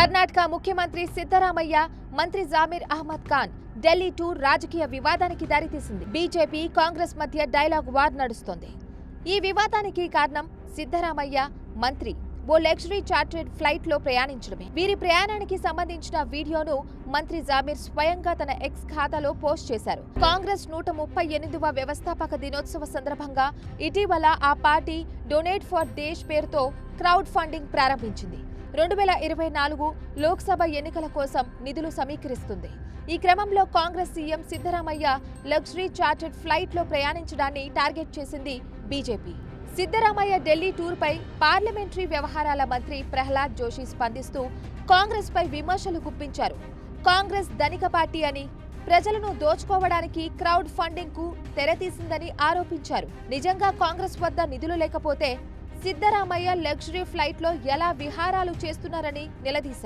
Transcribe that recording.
కర్ణాటక ముఖ్యమంత్రి సిద్ధరామయ్య, మంత్రి జామీర్ అహ్మద్ ఖాన్ ఢిల్లీ టూర్ రాజకీయ వివాదానికి దారితీసింది. బీజేపీ, కాంగ్రెస్ మధ్య డైలాగ్ వార్ నడుస్తోంది. ఈ వివాదానికి కారణం సిద్ధరామయ్య, మంత్రి ఓ లగ్జరీ చార్టర్డ్ ఫ్లైట్ లో ప్రయాణించడమే. వీరి ప్రయాణానికి సంబంధించిన వీడియోను మంత్రి జామీర్ స్వయంగా తన ఎక్స్ ఖాతాలో పోస్ట్ చేశారు. కాంగ్రెస్ 138వ వ్యవస్థాపక దినోత్సవ సందర్భంగా ఇటీవల ఆ పార్టీ డొనేట్ ఫర్ దేశ్ పేరుతో క్రౌడ్ ఫండింగ్ ప్రారంభించింది. 2024 లోక్సభ ఎన్నికల కోసం నిధులు సమీకరిస్తుంది. ఈ క్రమంలో Congress CM Siddaramaiah luxury chartered flight లో ప్రయాణించడాన్ని టార్గెట్ చేసింది బీజేపీ. సిద్ధరామయ్య ఢిల్లీ టూర్ పై పార్లమెంటరీ వ్యవహారాల మంత్రి ప్రహ్లాద్ జోషి స్పందిస్తూ కాంగ్రెస్ పై విమర్శలు గుప్పించారు. కాంగ్రెస్ ధనిక పార్టీ అని, ప్రజలను దోచుకోవడానికి క్రౌడ్ ఫండింగ్ కు తెరతీసిందని ఆరోపించారు. నిజంగా కాంగ్రెస్ వద్ద నిధులు లేకపోతే సిద్ధరామయ్య లగ్జరీ ఫ్లైట్ లో ఎలా విహారాలు చేస్తున్నారని నిలదీశారు.